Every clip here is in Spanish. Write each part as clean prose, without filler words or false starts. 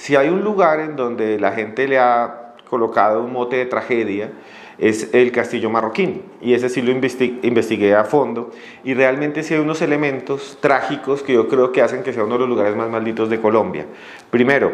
Si hay un lugar en donde la gente le ha colocado un mote de tragedia, es el Castillo Marroquín, y ese sí lo investigué a fondo, y realmente sí hay unos elementos trágicos que yo creo que hacen que sea uno de los lugares más malditos de Colombia. Primero,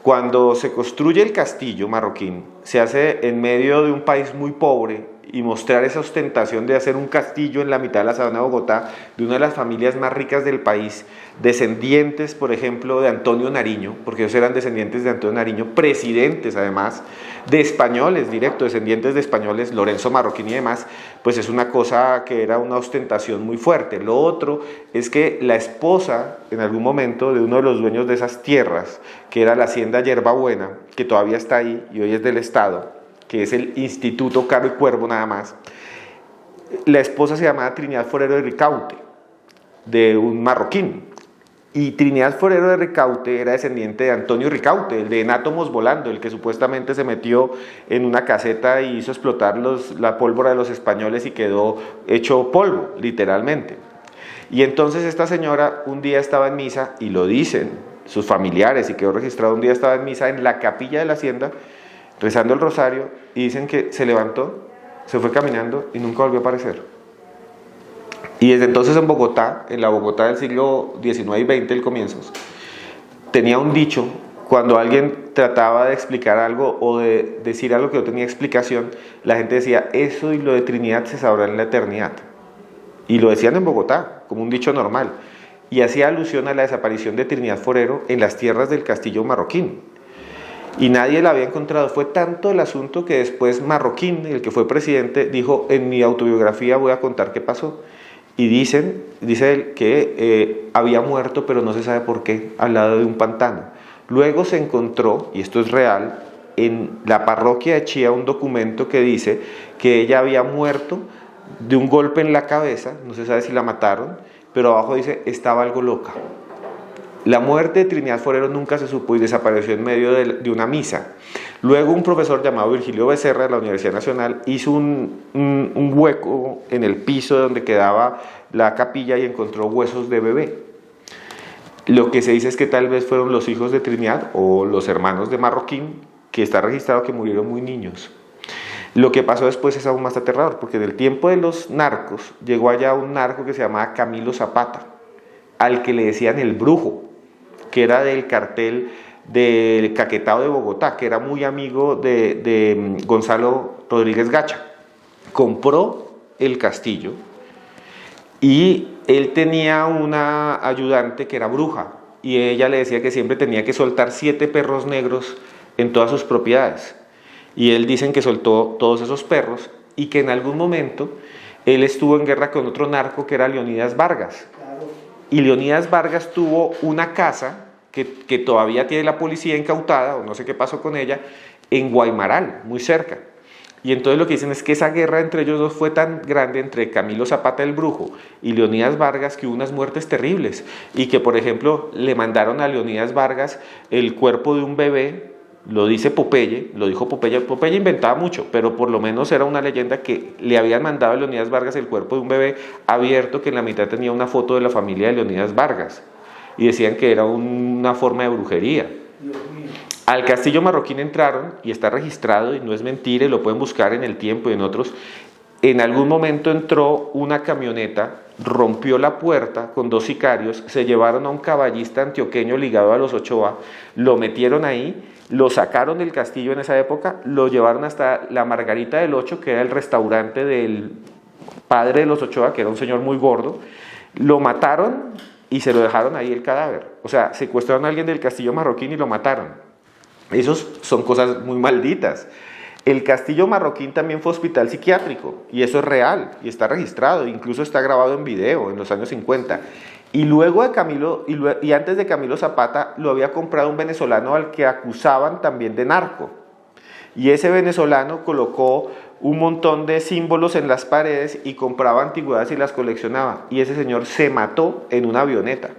cuando se construye el Castillo Marroquín, se hace en medio de un país muy pobre, y mostrar esa ostentación de hacer un castillo en la mitad de la sabana de Bogotá, de una de las familias más ricas del país, descendientes, por ejemplo, de Antonio Nariño, porque ellos eran descendientes de Antonio Nariño, presidentes además, de españoles, directo, descendientes de españoles, Lorenzo Marroquín y demás, pues es una cosa que era una ostentación muy fuerte. Lo otro es que la esposa, en algún momento, de uno de los dueños de esas tierras, que era la hacienda Yerbabuena, que todavía está ahí y hoy es del Estado, que es el Instituto Caro y Cuervo nada más, la esposa se llamaba Trinidad Forero de Ricaute, de un marroquín, y Trinidad Forero de Ricaute era descendiente de Antonio Ricaute, el de En Átomos Volando, el que supuestamente se metió en una caseta y hizo explotar la pólvora de los españoles y quedó hecho polvo, literalmente. Y entonces esta señora un día estaba en misa, y lo dicen sus familiares, y quedó registrado, un día estaba en misa en la capilla de la hacienda, rezando el rosario, y dicen que se levantó, se fue caminando y nunca volvió a aparecer. Y desde entonces en Bogotá, en la Bogotá del siglo XIX y XX, el comienzos, tenía un dicho, cuando alguien trataba de explicar algo o de decir algo que no tenía explicación, la gente decía, eso y lo de Trinidad se sabrá en la eternidad. Y lo decían en Bogotá, como un dicho normal. Y hacía alusión a la desaparición de Trinidad Forero en las tierras del Castillo Marroquín. Y nadie la había encontrado. Fue tanto el asunto que después Marroquín, el que fue presidente, dijo, en mi autobiografía voy a contar qué pasó. Y dice él que había muerto, pero no se sabe por qué, al lado de un pantano. Luego se encontró, y esto es real, en la parroquia de Chía un documento que dice que ella había muerto de un golpe en la cabeza, no se sabe si la mataron, pero abajo dice, estaba algo loca. La muerte de Trinidad Forero nunca se supo y desapareció en medio de una misa. Luego un profesor llamado Virgilio Becerra de la Universidad Nacional hizo un hueco en el piso donde quedaba la capilla y encontró huesos de bebé. Lo que se dice es que tal vez fueron los hijos de Trinidad o los hermanos de Marroquín, que está registrado que murieron muy niños. Lo que pasó después es aún más aterrador, porque en el tiempo de los narcos llegó allá un narco que se llamaba Camilo Zapata, al que le decían el Brujo, que era del cartel del Caquetao de Bogotá, que era muy amigo de Gonzalo Rodríguez Gacha. Compró el castillo y él tenía una ayudante que era bruja, y ella le decía que siempre tenía que soltar 7 perros negros en todas sus propiedades. Y él dicen que soltó todos esos perros y que en algún momento él estuvo en guerra con otro narco que era Leonidas Vargas. Y Leonidas Vargas tuvo una casa que todavía tiene la policía incautada, o no sé qué pasó con ella, en Guaymaral, muy cerca. Y entonces lo que dicen es que esa guerra entre ellos dos fue tan grande, entre Camilo Zapata el Brujo y Leonidas Vargas, que hubo unas muertes terribles. Y que, por ejemplo, le mandaron a Leonidas Vargas el cuerpo de un bebé, lo dice Popeye, lo dijo Popeye. Popeye inventaba mucho, pero por lo menos era una leyenda que le habían mandado a Leonidas Vargas el cuerpo de un bebé abierto, que en la mitad tenía una foto de la familia de Leonidas Vargas. Y decían que era una forma de brujería. Al Castillo Marroquín entraron, y está registrado, y no es mentira, y lo pueden buscar en El Tiempo y en otros. En algún momento entró una camioneta, rompió la puerta con 2 sicarios, se llevaron a un caballista antioqueño ligado a los Ochoa, lo metieron ahí, lo sacaron del castillo en esa época, lo llevaron hasta la Margarita del Ocho, que era el restaurante del padre de los Ochoa, que era un señor muy gordo, lo mataron y se lo dejaron ahí el cadáver. O sea, secuestraron a alguien del Castillo Marroquín y lo mataron. Esas son cosas muy malditas. El Castillo Marroquín también fue hospital psiquiátrico, y eso es real, y está registrado, incluso está grabado en video en los años 50. Y luego de Camilo, y antes de Camilo Zapata, lo había comprado un venezolano al que acusaban también de narco. Y ese venezolano colocó un montón de símbolos en las paredes y compraba antigüedades y las coleccionaba. Y ese señor se mató en una avioneta.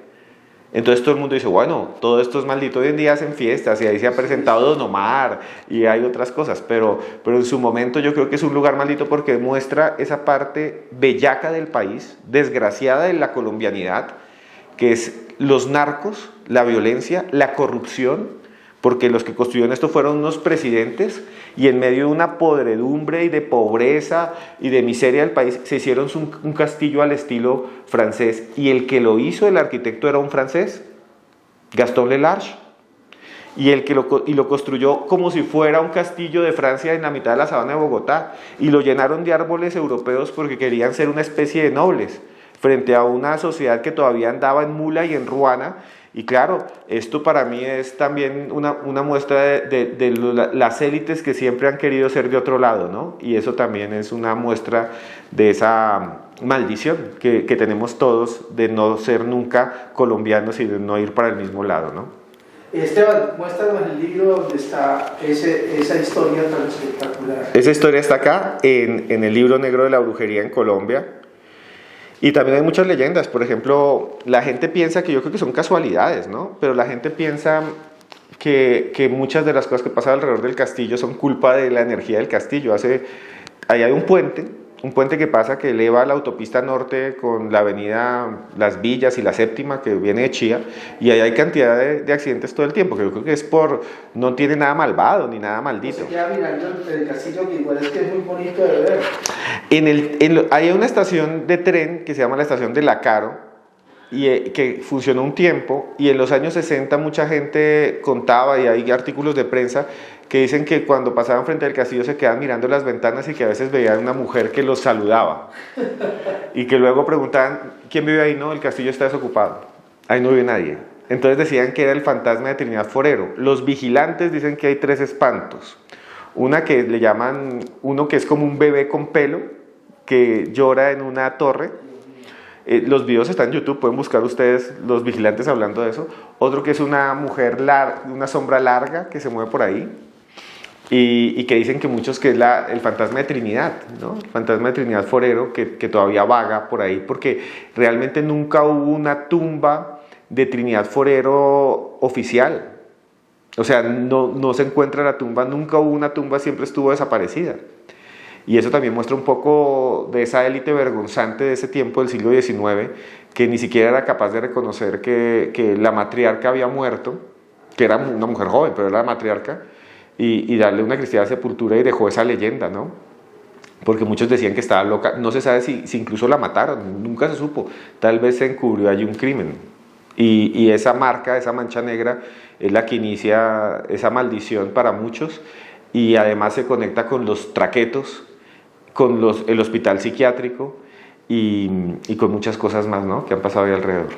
Entonces todo el mundo dice, bueno, todo esto es maldito. Hoy en día hacen fiestas y ahí se ha presentado Don Omar y hay otras cosas, pero en su momento yo creo que es un lugar maldito porque muestra esa parte bellaca del país, desgraciada de la colombianidad, que es los narcos, la violencia, la corrupción, porque los que construyeron esto fueron unos presidentes y en medio de una podredumbre y de pobreza y de miseria del país se hicieron un castillo al estilo francés, y el que lo hizo, el arquitecto, era un francés, Gaston Lelarche, y lo construyó como si fuera un castillo de Francia en la mitad de la sabana de Bogotá, y lo llenaron de árboles europeos porque querían ser una especie de nobles frente a una sociedad que todavía andaba en mula y en ruana. Y claro, esto para mí es también una muestra de las élites que siempre han querido ser de otro lado, ¿no? Y eso también es una muestra de esa maldición que tenemos todos de no ser nunca colombianos y de no ir para el mismo lado, ¿no? Esteban, muéstranos el libro donde está esa historia tan espectacular. Esa historia está acá, en el libro negro de la brujería en Colombia. Y también hay muchas leyendas. Por ejemplo, la gente piensa que, yo creo que son casualidades, ¿no? Pero la gente piensa que muchas de las cosas que pasan alrededor del castillo son culpa de la energía del castillo. Ahí hay un puente que pasa, que eleva la autopista norte con la avenida Las Villas y la Séptima, que viene de Chía, y ahí hay cantidad de accidentes todo el tiempo, que yo creo que no tiene nada malvado ni nada maldito. Se queda mirando el castillo, que igual es que es muy bonito de ver. Hay una estación de tren que se llama la estación de La Caro, que funcionó un tiempo, y en los años 60 mucha gente contaba, y hay artículos de prensa que dicen que cuando pasaban frente al castillo se quedaban mirando las ventanas y que a veces veían una mujer que los saludaba y que luego preguntaban: ¿quién vive ahí? No, el castillo está desocupado, ahí no vive nadie. Entonces decían que era el fantasma de Trinidad Forero. Los vigilantes dicen que hay 3 espantos: una que le llaman, uno que es como un bebé con pelo que llora en una torre. Los videos están en YouTube, pueden buscar ustedes los vigilantes hablando de eso. Otro que es una mujer una sombra larga que se mueve por ahí, y que dicen que muchos que es el fantasma de Trinidad, ¿no? El fantasma de Trinidad Forero que todavía vaga por ahí, porque realmente nunca hubo una tumba de Trinidad Forero oficial. O sea, no se encuentra la tumba, nunca hubo una tumba, siempre estuvo desaparecida. Y eso también muestra un poco de esa élite vergonzante de ese tiempo del siglo XIX, que ni siquiera era capaz de reconocer que la matriarca había muerto, que era una mujer joven, pero era la matriarca, y darle una cristiana sepultura, y dejó esa leyenda, ¿no? Porque muchos decían que estaba loca. No se sabe si incluso la mataron, nunca se supo. Tal vez se encubrió allí un crimen. Y esa marca, esa mancha negra, es la que inicia esa maldición para muchos, y además se conecta con los traquetos, con el hospital psiquiátrico y con muchas cosas más, ¿no?, que han pasado ahí alrededor.